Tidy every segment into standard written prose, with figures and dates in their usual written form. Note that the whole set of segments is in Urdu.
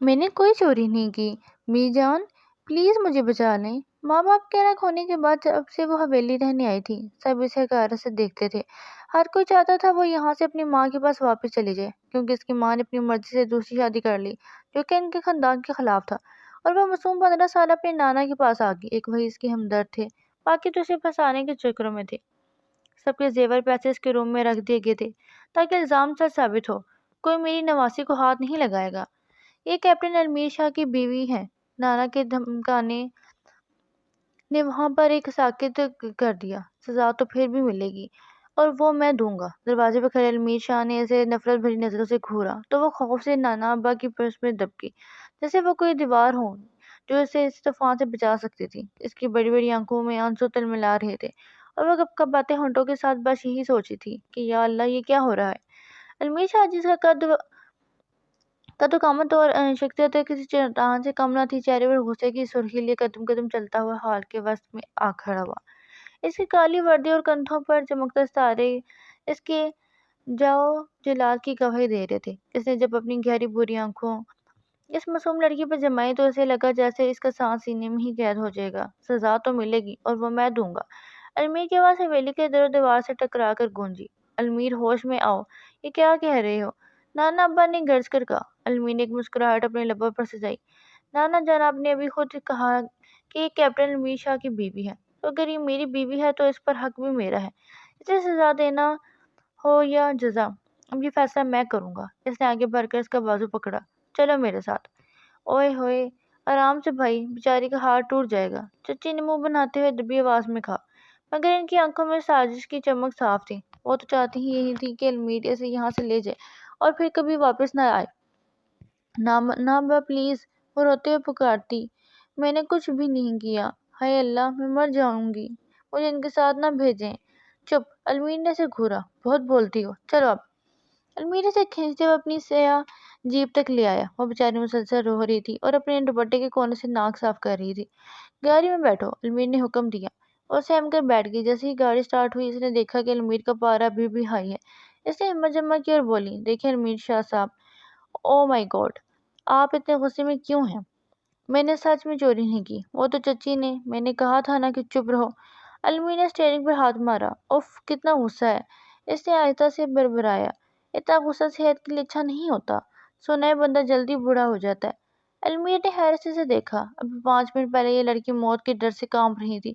میں نے کوئی چوری نہیں کی، می جان پلیز مجھے بچا لیں۔ ماں باپ کے الگ ہونے کے بعد جب سے وہ حویلی رہنے آئی تھی سب اسے حقارت سے دیکھتے تھے۔ ہر کوئی چاہتا تھا وہ یہاں سے اپنی ماں کے پاس واپس چلی جائے، کیونکہ اس کی ماں نے اپنی مرضی سے دوسری شادی کر لی جو کہ ان کے خاندان کے خلاف تھا، اور وہ معصوم 15 سال اپنے نانا کے پاس آ گئی۔ ایک وہی اس کے ہمدرد تھے، باقی تو اسے پھنسانے کے چکروں میں تھے۔ سب کے زیور پیسے اس کے روم میں رکھ دیے گئے تھے تاکہ الزام سچ ثابت ہو۔ کوئی میری نواسی کو ہاتھ نہیں لگائے گا۔ یہ کیپٹن المیر شاہ کی بیوی ہے۔ نانا کے دھمکانے نے وہاں پر ایک ساکت کر دیا۔ سزا تو پھر بھی ملے گی، اور وہ میں دوں گا۔ دروازے پہ کھڑے المیر شاہ نے اسے نفرت بھری نظروں سے گھورا تو وہ خوف سے نانا ابا کی پرس میں دب گئی، جیسے وہ کوئی دیوار ہو جو اسے اس طوفان سے بچا سکتی تھی۔ اس کی بڑی بڑی آنکھوں میں آنسو تلملا رہے تھے، اور وہ کب کباتے ہونٹوں کے ساتھ بس یہی سوچی تھی کہ یا اللہ یہ کیا ہو رہا ہے۔ المیر شاہ جس کا قد و قامت اور شخصیت کسی چٹان سے کم نہ تھی، چہرے پر غصے کی سرخی لیے قدم قدم چلتا ہوا ہال کے وسط میں آ کھڑا ہوا۔ اس کی کالی وردی اور کندھوں پر چمکتے ستارے اس کے جاؤ جلال کی گواہی دے رہے تھے۔ اس نے جب اپنی گہری بری آنکھوں اس معصوم لڑکی پر جمائی تو اسے لگا جیسے اس کا سانس سینے میں ہی قید ہو جائے گا۔ سزا تو ملے گی، اور وہ میں دوں گا۔ المیر کی آواز حویلی کے در و دیوار سے ٹکرا کر گونجی۔ المیر ہوش میں آؤ، یہ کیا کہہ رہے ہو؟ نانا ابا نے گرج کر کہا۔ المیر نے ایک مسکراہٹ اپنے لبوں پر سجائی۔ نانا جان آپ نے ابھی خود کہا کہ یہ کیپٹن المیر شاہ کی بیوی ہے، تو اگر یہ میری بیوی ہے تو اس پر حق بھی میرا ہے۔ اسے سزا دینا ہو یا جزا، اب یہ فیصلہ میں کروں گا۔ اس نے آگے بڑھ کر اس کا بازو پکڑا۔ چلو میرے ساتھ۔ اوئے ہوئے آرام سے بھائی، بیچاری کا ہاتھ ٹوٹ جائے گا، چچی نے منہ بناتے ہوئے دبی آواز میں کہا، مگر ان کی آنکھوں میں سازش کی چمک صاف تھی۔ وہ تو چاہتی ہی یہی تھی کہ المیر اسے یہاں سے لے جائے اور پھر کبھی واپس نہ آئے۔ نہ ابا پلیز، وہ روتے ہوئے پکارتی، میں نے کچھ بھی نہیں کیا، ہائے اللہ میں مر جاؤں گی، مجھے ان کے ساتھ نہ بھیجیں۔ چپ، المیر نے اسے گھورا، بہت بولتی ہو، چلو اب۔ المیر اسے کھینچتے ہوئے اپنی سیاہ جیپ تک لے آیا۔ وہ بیچاری مسلسل رو رہی تھی اور اپنے دوپٹے کے کونے سے ناک صاف کر رہی تھی۔ گاڑی میں بیٹھو، المیر نے حکم دیا۔ وہ سہم کر بیٹھ گئی۔ جیسے ہی گاڑی سٹارٹ ہوئی اس نے دیکھا کہ المیر کا پارا ابھی بھی ہائی ہے۔ اس نے ہمت جمع کی اور بولی، دیکھیں المیر شاہ صاحب، او مائی گاڈ، آپ اتنے غصے میں کیوں ہیں؟ میں نے سچ میں چوری نہیں کی، وہ تو چچی نے، میں نے کہا تھا نا کہ چپ رہو۔ المیر نے اسٹیئرنگ پر ہاتھ مارا۔ اف، کتنا غصہ ہے، اس نے آہستہ سے بڑبڑایا۔ اتنا غصہ صحت کے لیے اچھا نہیں ہوتا، سنا ہے بندہ جلدی بوڑھا ہو جاتا ہے۔ المیر نے حیرت سے دیکھا۔ ابھی 5 منٹ پہلے یہ لڑکی موت کے ڈر سے کانپ رہی تھی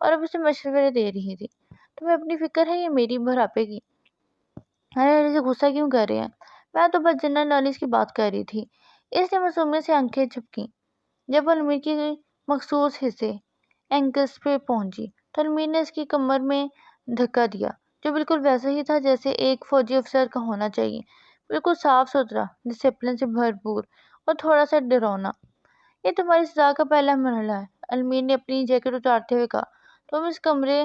اور اب اسے مشورے دے رہی تھی۔ تمہیں اپنی فکر ہے یا میری بڑھاپے کی؟ ارے سے غصہ کیوں کر رہے ہیں؟ میں تو بس جنرل نالج کی بات کر رہی تھی۔ اس نے معصومیت سے آنکھیں جھپکیں۔ جب وہ المیر کی مخصوص حصے اینکلز پہ پہنچی تو المیر نے اس کی کمر میں دھکا دیا، جو بالکل ویسا ہی تھا جیسے ایک فوجی افسر کا ہونا چاہیے، بالکل صاف ستھرا، ڈسپلن سے بھرپور اور تھوڑا سا ڈراؤنا۔ یہ تمہاری سزا کا پہلا مرحلہ ہے، المیر نے اپنی جیکٹ اتارتے ہوئے کہا۔ تم اس کمرے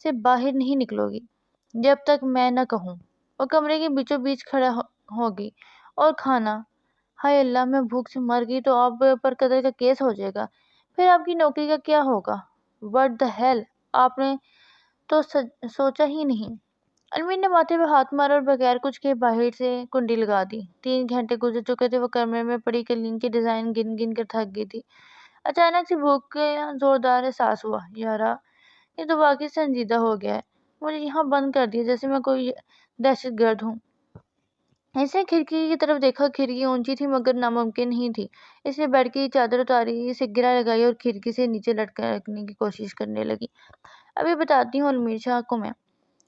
سے باہر نہیں نکلو گی جب تک میں نہ کہوں۔ وہ کمرے کے بیچوں بیچ کھڑا ہوگی۔ اور کھانا، ہائے اللہ میں بھوک سے مر گئی تو آپ پر قتل کا کیس ہو جائے گا، پھر آپ کی نوکری کا کیا ہوگا؟ واٹ دی ہیل، آپ نے تو سوچا ہی نہیں۔ المیر نے ماتھے پہ ہاتھ مارا اور بغیر کچھ کہے باہر سے کنڈی لگا دی۔ 3 گھنٹے گزر چکے تھے۔ وہ کمرے میں پڑی قالین کے ڈیزائن گن گن کر تھک گئی تھی۔ اچانک سے بھوک کا زوردار احساس ہوا۔ یارا، یہ تو واقعی سنجیدہ ہو گیا ہے، مجھے یہاں بند کر دیا جیسے میں کوئی دہشت گرد ہوں۔ اس نے کھڑکی کی طرف دیکھا۔ کھڑکی اونچی تھی مگر ناممکن نہیں تھی۔ اس نے بیڈ کی چادر اتاری، اسے گرہ لگائی اور کھڑکی سے نیچے لٹکنے کی کوشش کرنے لگی۔ ابھی بتاتی ہوں المیر شاہ کو میں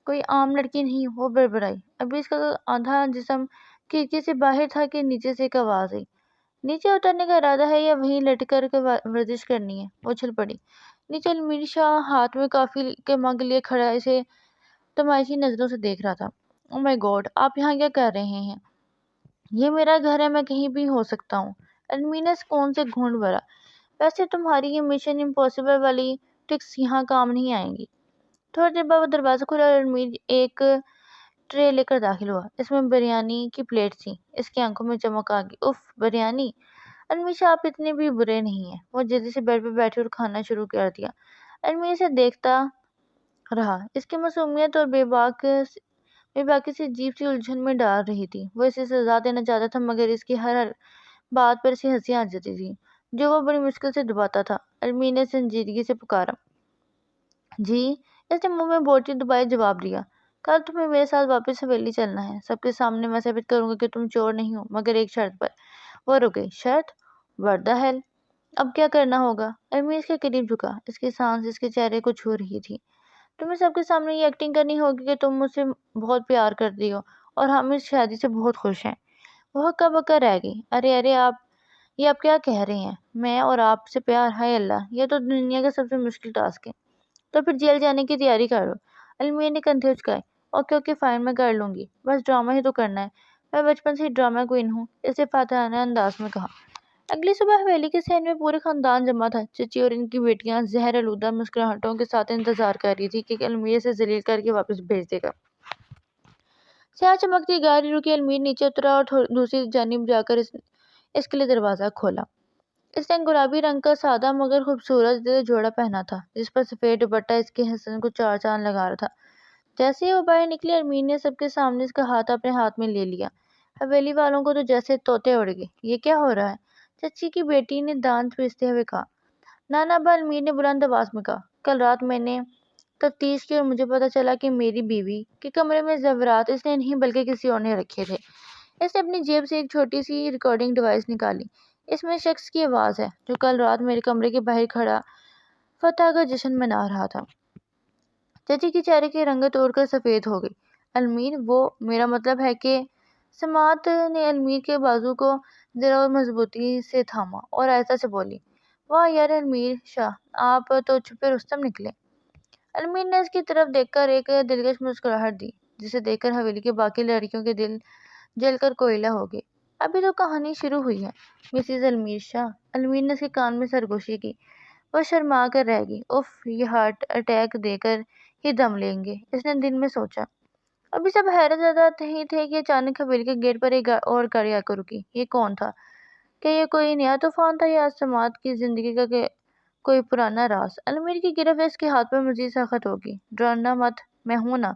کوئی عام لڑکی نہیں، وہ بڑبڑائی۔ ابھی اس کا آدھا جسم کھڑکی سے باہر تھا کہ نیچے سے ایک آواز آئی، نیچے اترنے کا ارادہ ہے یا وہیں لٹ کر ورزش کرنی ہے؟ وہ اچھل پڑی نیچے۔ المیر شاہ ہاتھ میں کافی کے مگ لیے کھڑا اسے تماشائی نظروں سے دیکھ رہا تھا۔ او مائی گاڈ، آپ یہاں کیا کر رہے ہیں؟ یہ میرا گھر ہے، میں کہیں بھی ہو سکتا ہوں۔ المیر نے سکون سے گھونٹ بھرا۔ ویسے تمہاری یہ مشن امپاسبل والی ٹرکس یہاں کام نہیں آئیں گی۔ تھوڑی دیر بعد وہ دروازہ کھلا اور المیر ایک ٹرے لے کر داخل ہوا۔ اس میں بریانی کی پلیٹ تھی۔ اس کی آنکھوں میں چمک آ گئی۔ اف، بریانی! المیر شاہ آپ اتنے بھی برے نہیں ہیں۔ وہ جلدی سے بیڈ پہ بیٹھی اور کھانا شروع کر دیا۔ المیر اسے دیکھتا رہا۔ اس کی معصومیت اور بے باکی سے عجیب سی الجھن میں ڈال رہی تھی۔ وہ اسے سزا دینا چاہتا تھا مگر اس کی ہر بات پر سے ہنسی آ جاتی تھی جو وہ بڑی مشکل سے دباتا تھا۔ علمی نے سنجیدگی سے پکارا، جی؟ اس نے منہ میں بوٹی دبائے جواب دیا، کل تمہیں میرے ساتھ واپس حویلی چلنا ہے۔ سب کے سامنے میں ثابت کروں گا کہ تم چور نہیں ہو، مگر ایک شرط پر۔ وہ رک گئی۔ شرط؟ What the hell? اب کیا کرنا ہوگا؟ علمی اس کے قریب جھکا، اس کی سانس اس کے چہرے کو چھو رہی تھی۔ تمہیں سب کے سامنے یہ ایکٹنگ کرنی ہوگی کہ تم مجھ سے بہت پیار کرتی ہو اور ہم اس شادی سے بہت خوش ہیں۔ وہ ہکا بکا رہ گئی۔ ارے آپ کیا کہہ رہے ہیں؟ میں اور آپ سے پیار؟ ہائے اللہ، یہ تو دنیا کا سب سے مشکل ٹاسک ہے۔ تو پھر جیل جانے کی تیاری کرو۔ علمی نے کندھے اچکائے۔ اوکے فائن، میں کر لوں گی، بس ڈرامہ ہی تو کرنا ہے۔ میں بچپن سے ہی ڈرامہ کوئین ہوں، اسے فاتحانہ انداز میں کہا۔ اگلی صبح حویلی کے صحن میں پورے خاندان جمع تھا۔ چچی اور ان کی بیٹیاں زہر آلودہ مسکراہٹوں کے ساتھ انتظار کر رہی تھی کہ علمی اسے ذلیل کر کے واپس بھیج دے گا۔ سیاہ چمکتی گاڑی رکی، علمی نیچے اترا اور دوسری جانب جا کر اس کے لیے دروازہ کھولا۔ اس نے گلابی رنگ کا سادہ مگر خوبصورت جوڑا پہنا تھا جس پر سفید دوپٹہ اس کے حسن کو چار چاند لگا رہا تھا۔ جیسے ہی وہ باہر نکلی، ارمین نے سب کے سامنے اس کا ہاتھ اپنے ہاتھ میں لے لیا۔ حویلی والوں کو تو جیسے طوطے اڑ گئے۔ یہ کیا ہو رہا ہے؟ چچی کی بیٹی نے دانت پیستے ہوئے کہا۔ نانا ابا، ارمین نے بلند آواز میں کہا، کل رات میں نے تفتیش کی اور مجھے پتا چلا کہ میری بیوی کے کمرے میں زیورات اس نے نہیں بلکہ کسی اور نے رکھے تھے۔ اس نے اپنی جیب سے ایک چھوٹی سی ریکارڈنگ ڈیوائس نکالی۔ اس میں شخص کی آواز ہے جو کل رات میرے کمرے کے باہر کھڑا فتح کا جشن منا رہا تھا۔ چچی کے چہرے کی رنگت اڑ کر سفید ہو گئی۔ علمیر، وہ میرا مطلب ہے کہ سماعت نے علمیر کے بازو کو ذرا مضبوطی سے تھاما اور ایسا سے بولی، واہ یار علمیر شاہ، آپ تو چھپے رستم نکلے۔ علمیر نے اس کی طرف دیکھ کر ایک دلکش مسکراہٹ دی جسے دیکھ کر حویلی کے باقی لڑکیوں کے دل جل کر کوئلہ ہو گئے۔ ابھی تو کہانی شروع ہوئی ہے مسز علمیر شاہ۔ علمیر نے اس کے کان میں سرگوشی کی۔ وہ شرما کر رہ گئی۔ اف، یہ ہارٹ اٹیک دے کر ہی دم لیں گے، اس نے دل میں سوچا۔ ابھی سب حیرت زدہ ہی تھے کہ اچانک حویلی کے گیٹ پر ایک اور گاڑی آ کر رکی۔ یہ کون تھا؟ کیا یہ کوئی نیا طوفان تھا یا سماعت کی زندگی کا کوئی پرانا راز؟ علمیر کی گرفت اس کے ہاتھ پر مزید سخت ہوگی۔ ڈرنا مت، میں ہوں نا۔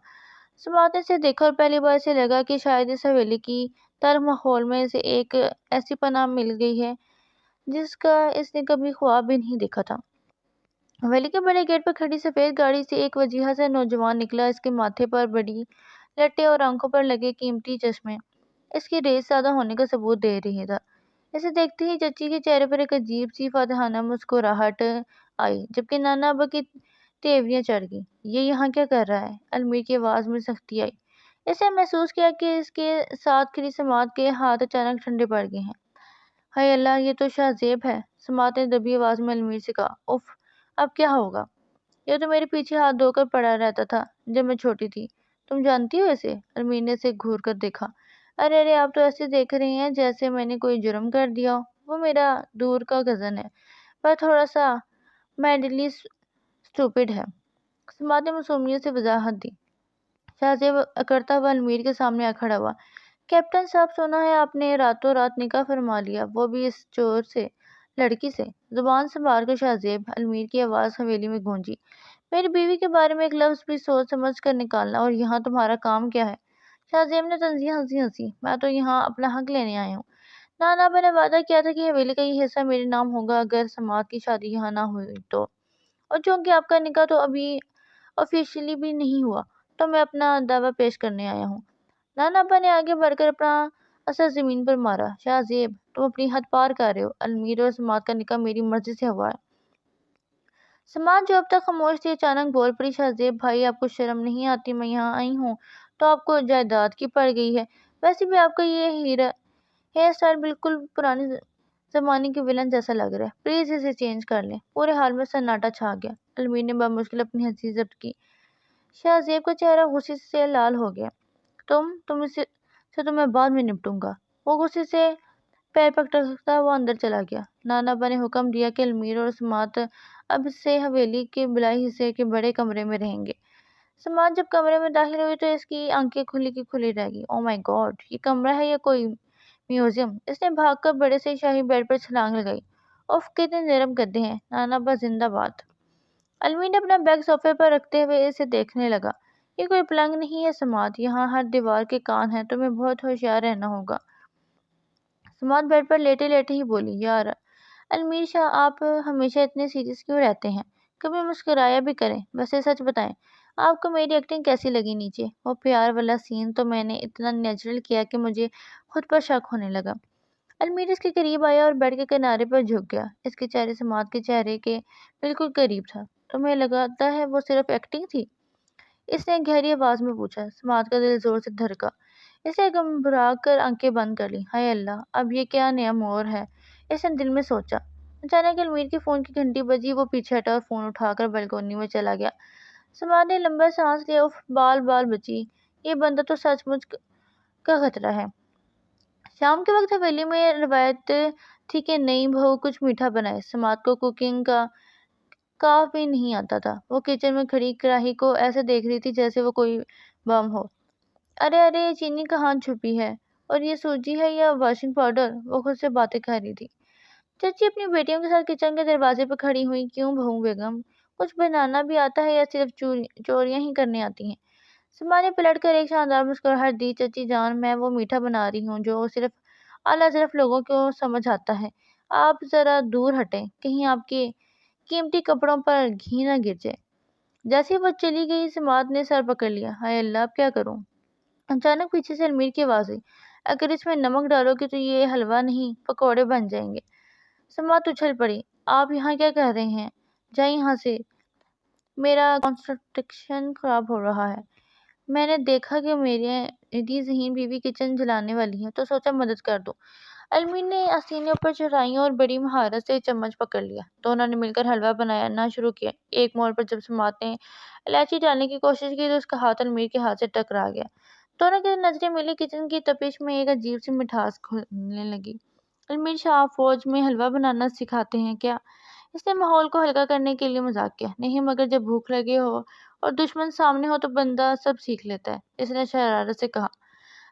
سماعت نے اسے دیکھا اور پہلی بار اسے لگا کہ شاید اس حویلی کی تلخ ماحول میں اسے ایک ایسی پناہ مل گئی ہے جس کا اس نے کبھی خواب بھی نہیں دیکھا تھا۔ حویلی کے بڑے گیٹ پر کھڑی سفید گاڑی سے ایک وجیہہ سا نوجوان نکلا۔ اس کے ماتھے پر بڑی لٹیں اور آنکھوں پر لگے قیمتی چشمے اس کی ریت زدہ ہونے کا ثبوت دے رہے تھا۔ اسے دیکھتے ہی چچی کے چہرے پر ایک عجیب سی فاتحانہ مسکراہٹ آئی جبکہ نانا ابا کی تیوریاں چڑھ گئیں۔ یہ یہاں کیا کر رہا ہے؟ علمیر کی آواز میں سختی آئی۔ اس نے محسوس کیا کہ اس کے ساتھ کھڑی سماعت کے ہاتھ اچانک ٹھنڈے پڑ گئے ہیں۔ ہائے اللہ، یہ تو شاہ زیب ہے۔ سماعت نے دبی آواز میں علمیر سے کہا۔ اف، اب کیا ہوگا؟ یہ تو میرے پیچھے ہاتھ دھو کر پڑا رہتا تھا جب میں چھوٹی تھی۔ تم جانتی ہو اسے؟ علمیر نے اسے گھور کر دیکھا۔ ارے آپ تو ایسے دیکھ رہے ہیں جیسے میں نے کوئی جرم کر دیا ہو۔ وہ میرا دور کا کزن ہے، پر تھوڑا سا میڈلی اسٹوپڈ ہے۔ سماعت نے معصومیت سے وضاحت دی۔ شاہ زیب اکڑتا ہوا علمیر کے سامنے آ کھڑا ہوا۔ کیپٹن صاحب، سنا ہے آپ نے راتوں رات نکاح فرما لیا، وہ بھی اس چور سے، لڑکی سے۔ زبان سنبھال کر شاہ زیب، علمیر کی آواز حویلی میں گونجی۔ میری بیوی کے بارے میں ایک لفظ بھی سوچ سمجھ کر نکالنا، اور یہاں تمہارا کام کیا ہے؟ شاہ زیب نے طنزیہ ہنسی۔ میں تو یہاں اپنا حق لینے آیا ہوں۔ نانا ابا نے وعدہ کیا تھا کہ حویلی کا یہ حصہ میرے نام ہوگا اگر سماعت کی شادی یہاں نہ ہوئی تو، اور چونکہ آپ کا نکاح تو ابھی آفیشلی بھی نہیں ہوا، تو میں اپنا دعویٰ پیش کرنے آیا ہوں۔ نانا ابا نے آگے بڑھ کر اپنا اثر زمین پر مارا۔ شاہ زیب، تم اپنی حد پار کر رہے ہو۔ علمیر اور سماعت کا نکاح میری مرضی سے ہوا ہے۔ سماعت جو اب تک خاموش تھی اچانک بول پڑی۔ شاہ زیب بھائی، آپ کو شرم نہیں آتی؟ میں یہاں آئی ہوں تو آپ کو جائیداد کی پڑ گئی ہے۔ ویسے بھی آپ کا یہ ہیئر اسٹائل بالکل پرانے زمانے کے ولن جیسا لگ رہا ہے۔ پلیز اسے چینج کر لیں۔ پورے حال میں سناٹا چھا گیا۔ علمیر نے بمشکل اپنی ہنسی ضبط کی۔ شاہ زیب کا چہرہ غصے سے لال ہو گیا۔ تم اس سے تو میں بعد میں نپٹوں گا۔ وہ غصے سے پیر پٹکتا ہوا اندر چلا گیا۔ نانا ابا نے حکم دیا کہ علمیر اور سماعت اب سے حویلی کے بلائی حصے کے بڑے کمرے میں رہیں گے۔ سماعت جب کمرے میں داخل ہوئی تو اس کی آنکھیں کھلی کی کھلی رہ گئی۔ او مائی گاڈ، یہ کمرہ ہے یا کوئی میوزیم؟ اس نے بھاگ کر بڑے سے شاہی بیڈ پر چھلانگ لگائی۔ اف، کتنے نرم گدے ہیں۔ نانا ابا زندہ باد۔ علمیر نے اپنا بیگ صوفے پر رکھتے ہوئے اسے دیکھنے لگا۔ یہ کوئی پلنگ نہیں ہے سماعت، یہاں ہر دیوار کے کان ہیں، تمہیں بہت ہوشیار رہنا ہوگا۔ سماعت بیڈ پر لیٹے لیٹے ہی بولی، یار المیر شاہ آپ ہمیشہ اتنے سیریس کیوں رہتے ہیں؟ کبھی مسکرایا بھی کریں۔ ویسے سچ بتائیں، آپ کو میری ایکٹنگ کیسی لگی؟ نیچے وہ پیار والا سین تو میں نے اتنا نیچرل کیا کہ مجھے خود پر شک ہونے لگا۔ المیر اس کے قریب آیا اور بیڈ کے کنارے پر جھک گیا۔ اس کے چہرے سماعت کے چہرے کے بالکل قریب تھا۔ تمہیں لگتا ہے وہ صرف ایکٹنگ تھی؟ اس نے گہری آواز میں پوچھا۔ سماعت کا دل زور سے دھڑکا۔ اس نے گھبرا کر آنکھیں بند کر لی۔ ہائے اللہ، اب یہ کیا نیا موڑ ہے، اس نے دل میں سوچا۔ اچانک المیر کے فون کی گھنٹی بجی۔ وہ پیچھے ہٹا اور فون اٹھا کر بالکونی میں چلا گیا۔ سماعت نے لمبا سانس لیا۔ اف، بال بال بچی، یہ بندہ تو سچ مچ کا خطرہ ہے۔ شام کے وقت حویلی میں روایت تھی کہ نئی بہو کچھ میٹھا بنائے۔ سماعت کو کوکنگ کا کاف بھی نہیں آتا تھا۔ وہ کچن میں کھڑی کڑاہی کو ایسے دیکھ رہی تھی جیسے وہ کوئی بم ہو۔ ارے ارے، یہ چینی کہاں چھپی ہے؟ اور یہ سوجی ہے یا واشنگ پاؤڈر؟ وہ خود سے باتیں کر رہی تھی۔ چچی اپنی بیٹیوں کے ساتھ کچن کے دروازے پہ کھڑی ہوئی۔ کیوں بہو بیگم، کچھ بنانا بھی آتا ہے یا صرف چوریاں ہی کرنے آتی ہیں؟ سما نے پلٹ کر ایک شاندار مسکراہٹ دی۔ چچی جان، میں وہ میٹھا بنا رہی ہوں جو صرف اعلیٰ ظرف لوگوں کو سمجھ آتا ہے۔ آپ ذرا دور ہٹیں، کہیں آپ کے قیمتی کپڑوں پر گھی نہ گر جائے۔ جیسے وہ چلی گئی، سماعت نے سر پکڑ لیا۔ ہائے اللہ، اب کیا کروں؟ اچانک پیچھے سے المیر کی آواز آئی، اگر اس میں نمک ڈالو گے تو یہ حلوہ نہیں پکوڑے بن جائیں گے۔ سماعت اچھل پڑی۔ آپ یہاں کیا کر رہے ہیں؟ جائیں یہاں سے، میرا کنسنٹریشن خراب ہو رہا ہے۔ میں نے دیکھا کہ میری ذہین بیوی کچن جلانے والی ہے تو سوچا مدد کر دوں۔ المیر نے آستینیں اوپر چڑھائیں اور بڑی مہارت سے چمچ پکڑ لیا۔ دونوں نے مل کر حلوہ بنانا شروع کیا۔ ایک موڑ پر جب سماعت نے الائچی ڈالنے کی کوشش کی تو اس کا ہاتھ المیر کے ہاتھ سے ٹکرا گیا۔ دونوں کی نظریں ملی۔ کچن کی تپش میں ایک عجیب سی مٹھاس گھلنے لگی۔ المیر شاہ، آپ فوج میں حلوہ بنانا سکھاتے ہیں کیا؟ اس نے ماحول کو ہلکا کرنے کے لیے مذاق کیا۔ نہیں، مگر جب بھوک لگے ہو اور دشمن سامنے ہو تو بندہ سب سیکھ لیتا ہے، اس نے شرارت سے کہا۔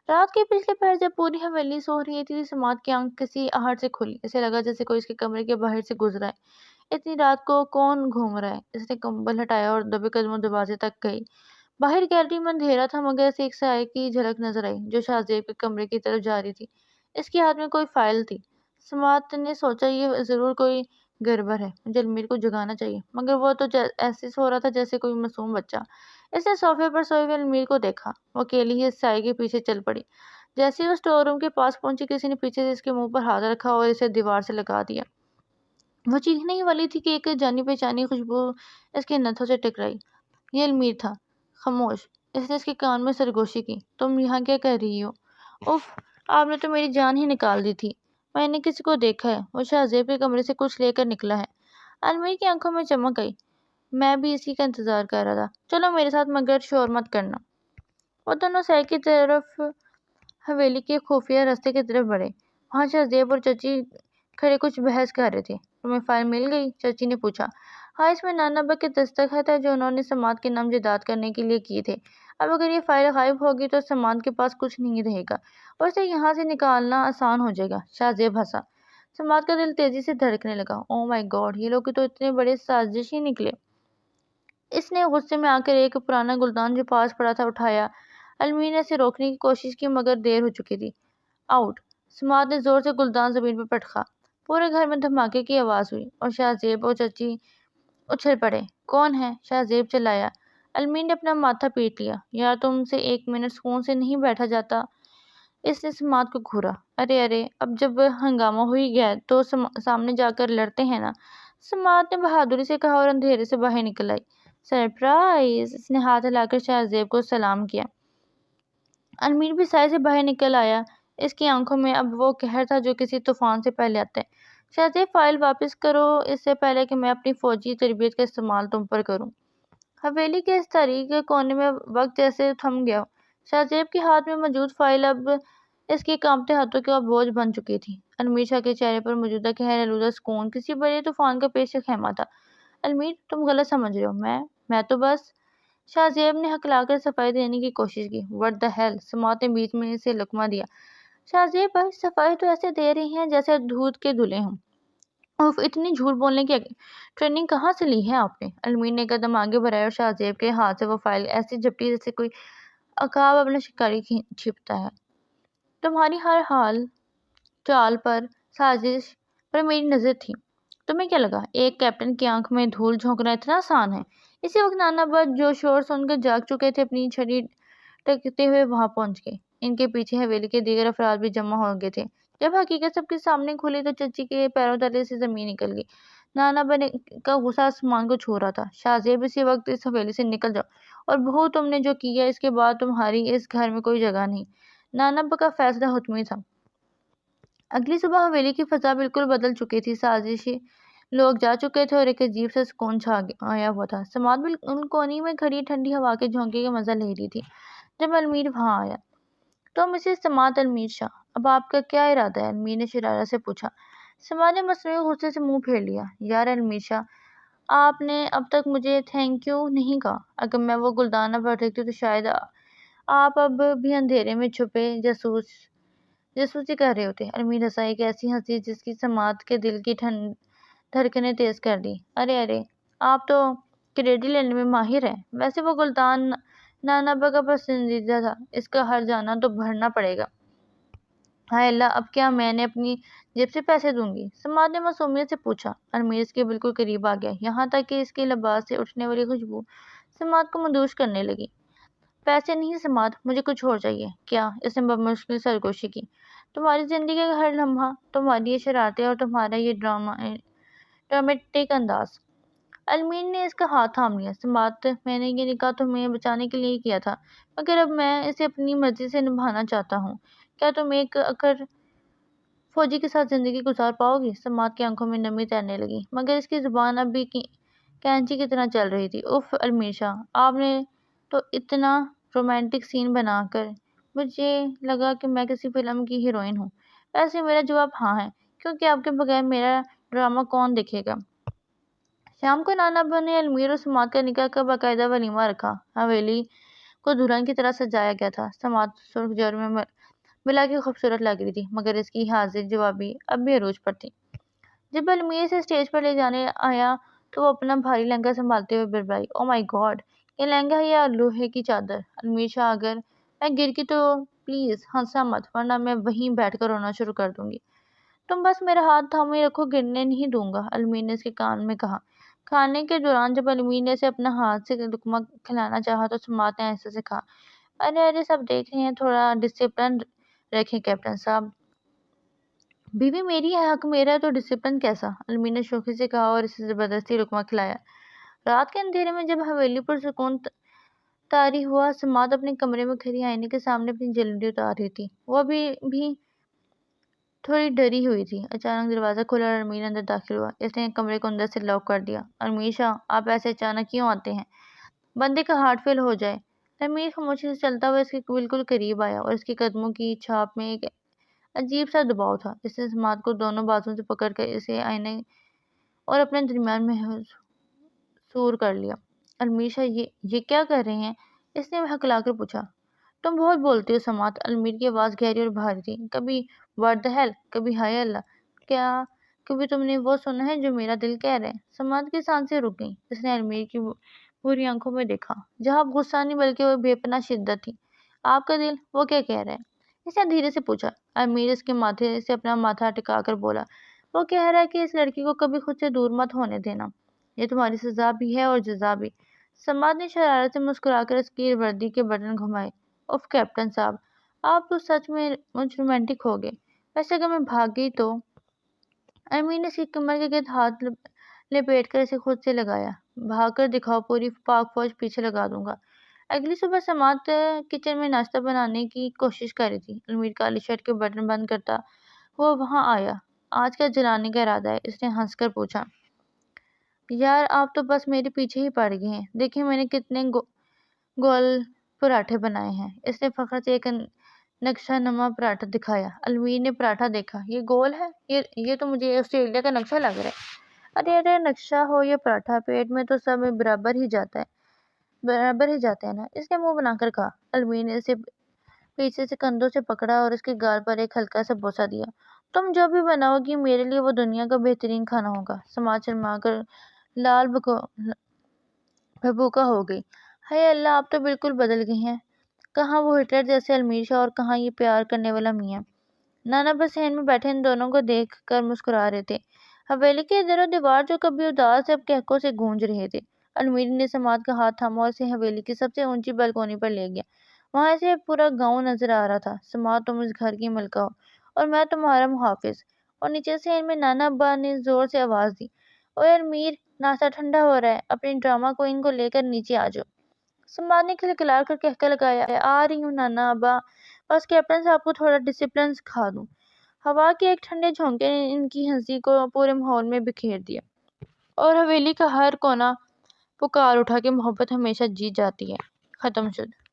رات کے پچھلے پہر جب پوری حویلی سو رہی تھی، سماعت کی آنکھ کسی آہٹ سے کھلی۔ اسے لگا جیسے کوئی اس کے کمرے کے باہر سے گزرا ہے۔ اتنی رات کو کون گھوم رہا ہے؟ اس نے کمبل ہٹایا اور دبے قدموں دروازے تک گئی۔ باہر گیلری میں اندھیرا تھا، مگر اسے ایک سائے کی جھلک نظر آئی جو شاہ زیب کے کمرے کی طرف جا رہی تھی۔ اس کے ہاتھ میں کوئی فائل تھی۔ سماعت نے سوچا، یہ ضرور کوئی گڑبڑ ہے، مجھے المیر کو جگانا چاہیے۔ مگر وہ تو ایسے سو رہا تھا جیسے کوئی معصوم بچہ۔ اس نے صوفے پر سوئے ہوئے المیر کو دیکھا۔ وہ اکیلی ہی اس سائے کے پیچھے چل پڑی۔ جیسے ہی وہ اسٹور روم کے پاس پہنچی، کسی نے پیچھے سے اس کے منہ پر ہاتھ رکھا اور اسے دیوار سے لگا دیا۔ وہ چیخنے ہی والی تھی کہ ایک جانی پہچانی خوشبو اس کے نتھوں سے ٹکرائی۔ یہ المیر تھا۔ خاموش، اس نے اس کے کان میں سرگوشی کی۔ تم یہاں کیا کر رہی ہو؟ اف، آپ نے تو میری جان ہی نکال دی تھی۔ میں نے کسی کو دیکھا ہے، وہ شاہ زیب کے کمرے سے کچھ لے کر نکلا ہے۔ المیر کی آنکھوں میں چمک آئی۔ میں بھی اسی کا انتظار کر رہا تھا۔ چلو میرے ساتھ، مگر شور مت کرنا۔ وہ دونوں سائے کی طرف حویلی کے خفیہ راستے کی طرف بڑھے۔ وہاں شاہ زیب اور چچی کھڑے کچھ بحث کر رہے تھے۔ تمہیں فائل مل گئی؟ چچی نے پوچھا۔ ہاں، اس میں نانا بک کے دستخط ہے جو انہوں نے سماعت کے نام جائیداد کرنے کے لیے کیے تھے۔ اب اگر یہ فائل غائب ہوگی تو سماعت کے پاس کچھ نہیں رہے گا اور اسے یہاں سے نکالنا آسان ہو جائے گا۔ شاہ زیب ہنسا۔ سماعت کا دل تیزی سے دھڑکنے لگا۔ او مائی گاڈ، یہ لوگ تو اتنے بڑے سازشی نکلے۔ اس نے غصے میں آ کر ایک پرانا گلدان جو پاس پڑا تھا اٹھایا۔ المیر نے اسے روکنے کی کوشش کی مگر دیر ہو چکی تھی۔ آؤٹ! سماعت نے زور سے گلدان زمین پر پٹکا۔ پورے گھر میں دھماکے کی آواز ہوئی اور شاہ زیب اور چچی اچھل پڑے۔ کون ہے؟ شاہ زیب چلایا۔ المیر نے اپنا ماتھا پیٹ لیا۔ یار، تم سے ایک منٹ سکون سے نہیں بیٹھا جاتا؟ اس نے سماعت کو گھورا۔ ارے ارے، اب جب ہنگامہ ہو ہی گیا تو سامنے جا کر لڑتے ہیں نا، سماعت نے بہادری سے کہا اور اندھیرے سے باہر نکل آئی۔ سرپرائز! اس نے ہاتھ ہلا کر شاہ زیب کو سلام کیا۔ المیر بھی سائے سے باہر نکل آیا۔ اس کی آنکھوں میں اب وہ قہر تھا جو کسی طوفان سے پہلے آتا ہے۔ شاہ زیب، فائل واپس کرو اس سے پہلے کہ میں اپنی فوجی تربیت کا استعمال تم پر کروں۔ حویلی کے اس تاریک کونے میں وقت جیسے تھم گیا۔ شاہ زیب کے ہاتھ میں موجود فائل اب اس کے کانپتے ہاتھوں کا بوجھ بن چکی تھی۔ المیر شاہ کے چہرے پر موجودہ قہر آلودہ سکون کسی بڑے طوفان کا پیش خیمہ تھا۔ المیر، تم غلط سمجھ رہے ہو۔ میں تو بس… شاہ زیب نے ہکلا کر صفائی دینے کی کوشش کی۔ What the hell! سماعت نے بیچ میں اسے لقمہ دیا۔ شاہ زیب بھائی، صفائی تو ایسے دے رہی ہیں جیسے دودھ کے دھلے ہوں۔ اوف، اتنی جھوٹ بولنے کی ٹریننگ کہاں سے لی ہے آپ نے؟ المیر نے قدم آگے بڑھایا اور شاہ زیب کے ہاتھ سے وہ فائل ایسی جھپٹی جیسے کوئی عقاب اپنا شکاری چھپتا ہے۔ تمہاری ہر حال چال پر، سازش پر میری نظر تھی۔ تمہیں کیا لگا ایک کیپٹن کی آنکھ میں دھول جھونکنا اتنا آسان ہے؟ اسی وقت نانا بد جو شور سن کر جاگ چکے تھے اپنی چھڑی ٹکتے ہوئے وہاں پہنچ گئے۔ ان کے پیچھے حویلی کے دیگر افراد بھی جمع ہو گئے تھے۔ جب حقیقت سب کے سامنے کھلی تو چچی کے پیروں تلے سے زمین نکل گئی۔ نانا بن کا غصہ آسمان کو چھو رہا تھا۔ شاہزیب اسی وقت اس حویلی سے نکل جاؤ، اور بہو تم نے جو کیا اس کے بعد تمہاری اس گھر میں کوئی جگہ نہیں۔ نانا کا فیصلہ حتمی تھا۔ اگلی صبح حویلی کی فضا بالکل بدل چکی تھی۔ سازشی لوگ جا چکے تھے اور ایک عجیب سا سکون چھا آیا ہوا تھا۔ سماعت بالکل کونے میں کھڑی ٹھنڈی ہوا کے جھونکے کا مزہ لے رہی تھی جب المیر وہاں آیا۔ تو مسز سماعت، المیر شاہ، اب آپ کا کیا ارادہ ہے؟ المیر نے شرارت سے پوچھا۔ سماعت نے مصنوعی غصے سے منہ پھیر لیا۔ یار المیر شاہ، آپ نے اب تک مجھے تھینک یو نہیں کہا۔ اگر میں وہ گلدان نہ پڑھ دیتی تو شاید آپ اب بھی اندھیرے میں چھپے جاسوسی کر رہے ہوتے۔ المیر ہنسا، ایک ایسی ہنسی جس کی سماعت کے دل کی دھڑکنیں تیز کر دی۔ ارے آپ تو کریڈٹ لینے میں ماہر ہیں۔ ویسے وہ گلدان نانا کا پسندیدہ تھا، اس کا ہر جانا تو بھرنا پڑے گا۔ ہائے اللہ، اب کیا میں نے اپنی جیب سے پیسے دوں گی؟ سماعت نے معصومیت سے پوچھا۔ المیر اس کے بالکل قریب آ گیا، یہاں تک کہ اس کے لباس سے اٹھنے والی خوشبو سماعت کو مدہوش کرنے لگی۔ پیسے نہیں سماعت، مجھے کچھ اور چاہیے۔ کیا؟ اس نے بمشکل سرگوشی کی۔ تمہاری زندگی کا ہر لمحہ، تمہاری یہ شرارتیں اور تمہارا یہ ڈرامٹک انداز۔ المیر نے اس کا ہاتھ تھام لیا۔ سماعت، میں نے یہ نکاح تمہیں بچانے کے لیے کیا تھا، مگر اب میں اسے اپنی مرضی سے نبھانا چاہتا ہوں۔ کیا تم ایک اکھر فوجی کے ساتھ زندگی گزار پاؤ گی؟ سماعت کی آنکھوں میں نمی تیرنے لگی، مگر اس کی زبان اب بھی کینچی کی طرح چل رہی تھی۔ اف المیر شاہ، آپ نے تو اتنا رومانٹک سین بنا کر مجھے لگا کہ میں کسی فلم کی ہیروئن ہوں۔ ویسے میرا جواب ہاں ہے، کیونکہ آپ کے بغیر میرا ڈرامہ کون دیکھے گا؟ شام کو نانا نے المیر اور سماعت کا نکاح کا باقاعدہ ولیمہ رکھا۔ حویلی کو دلہن کی طرح سجایا گیا تھا۔ سماعت سرخ جوہر میں ملا کے خوبصورت لگ رہی تھی، مگر اس کی حاضر جوابی اب بھی عروج پر تھی۔ جب المیر سے اسٹیج پر لے جانے آیا تو وہ اپنا بھاری لہنگا سنبھالتے ہوئے بربرائی، او مائی گاڈ، یہ لہنگا ہے یا لوہے کی چادر؟ المیر شاہ، اگر میں گر گئی تو پلیز ہنسنا مت، ورنہ میں وہیں بیٹھ کر رونا شروع کر دوں گی۔ تم بس میرا ہاتھ تھامے رکھو، گرنے نہیں دوں گا، المیر نے اس کے کان میں کہا۔ کھانے کے دوران جب المیر نے اسے اپنا ہاتھ سے لقمہ کھلانا چاہا تو سماعت نے ایسے سے کہا، ارے سب دیکھ رہے ہیں، تھوڑا ڈسپلن رکھیں کیپٹن صاحب۔ بیوی میری ہے، حق میرا ہے، تو ڈسپلن کیسا؟ المیر نے شوخی سے کہا اور اسے زبردستی لقمہ کھلایا۔ رات کے اندھیرے میں جب حویلی پرسکون طاری ہوا، سماعت اپنے کمرے میں کھڑی آئینے کے سامنے اپنی جیولری اتار رہی تھی۔ وہ ابھی بھی تھوڑی ڈری ہوئی تھی۔ اچانک دروازہ کھلا اور المیر اندر داخل ہوا۔ اس نے کمرے کو اندر سے لاک کر دیا۔ المیر شاہ، آپ ایسے اچانک کیوں آتے ہیں؟ بندے کا ہارٹ فیل ہو جائے۔ المیر خاموشی سے چلتا ہوا اس کے بالکل قریب آیا اور اس کے قدموں کی چھاپ میں ایک عجیب سا دباؤ تھا۔ اس نے سماعت کو دونوں بازوؤں سے پکڑ کر اسے آئینے اور اپنے درمیان میں سور کر لیا۔ المیر شاہ، یہ کیا کر رہے ہیں؟ اس نے ہکلا کر پوچھا۔ تم بہت بولتی ہو سماعت۔ المیر کی آواز گہری اور بھاری تھی، کبھی واٹ دی ہیل، کبھی ہائے اللہ، کیا کبھی تم نے وہ سنا ہے جو میرا دل کہہ رہا ہے؟ سماعت کی سانسیں رک گئیں۔ اس نے المیر کی بری آنکھوں میں دیکھا، جہاں اب غصہ نہیں بلکہ وہ بے پناہ شدت تھی۔ آپ کا دل وہ کیا کہہ رہا ہے؟ اس نے دھیرے سے پوچھا۔ المیر اس کے ماتھے سے اپنا ماتھا ٹکا کر بولا، وہ کہہ رہا ہے کہ اس لڑکی کو کبھی خود سے دور مت ہونے دینا، یہ تمہاری سزا بھی ہے اور جزا بھی۔ سماعت نے شرارت سے مسکرا کر اس کی وردی کے بٹن گھمائے۔ اف کیپٹن صاحب، آپ تو سچ میں مجھ رومانٹک ہو گئے۔ ویسے اگر میں بھاگ گئی تو؟ المیر نے اس کی کمر کے گرد ہاتھ لپیٹ کر اسے خود سے لگایا۔ بھاگ کر دکھاؤ، پوری پاک فوج پیچھے لگا دوں گا۔ اگلی صبح سماعت کچن میں ناشتہ بنانے کی کوشش کر رہی تھی۔ المیر کالی شرٹ کے بٹن بند کرتا وہ وہاں آیا۔ آج کیا جلانے کا ارادہ ہے؟ اس نے ہنس کر پوچھا۔ یار آپ تو بس میرے پیچھے ہی پڑ گئے ہیں، دیکھیں میں نے کتنے گول پراٹھے بنائے ہیں۔ اس نے فخر سے ایک نقشہ نما پراٹھا دکھایا۔ المیر نے پراٹھا دیکھا، یہ گول ہے؟ یہ تو مجھے آسٹریلیا کا نقشہ لگ رہا ہے۔ ارے نقشہ ہو یا پراٹھا، پیٹ میں تو سب برابر ہی جاتے ہیں نا، اس نے منہ بنا کر کہا۔ المیر نے اسے پیچھے سے کندھوں سے پکڑا اور اس کے گال پر ایک ہلکا سا بوسہ دیا۔ تم جو بھی بناؤ گی میرے لیے وہ دنیا کا بہترین کھانا ہوگا۔ سماعت شرما کر لال بھبوکا ہو گئی۔ ہائے اللہ، آپ تو بالکل بدل گئی ہیں، کہاں وہ ہٹلر جیسے المیر شاہ اور کہاں یہ پیار کرنے والا میاں۔ نانا بس صحن میں بیٹھے ان دونوں کو دیکھ کر مسکرا رہے تھے۔ حویلی کے در و دیوار جو کبھی اداس اب کہکوں سے گونج رہے تھے۔ المیر نے سماعت کا ہاتھ تھاما اور اسے حویلی کی سب سے اونچی بالکونی پر لے گیا۔ وہاں سے پورا گاؤں نظر آ رہا تھا۔ سماعت، تم اس گھر کی ملکہ ہو اور میں تمہارا محافظ۔ اور نیچے صحن میں نانا ابا نے زور سے آواز دی، اوے المیر، ناشتہ ٹھنڈا ہو رہا ہے، اپنی ڈرامہ کوئن کو لے کر نیچے آ جاؤ۔ سماعت نے کھلکھلا کر کہکہ لگایا، آ رہی ہوں نانا ابا، بس کیپٹن صاحب کو تھوڑا ڈسپلن سکھا دوں۔ ہوا کے ایک ٹھنڈے جھونکے نے ان کی ہنسی کو پورے ماحول میں بکھیر دیا اور حویلی کا ہر کونا پکار اٹھا کہ محبت ہمیشہ جیت جاتی ہے۔ ختم شد۔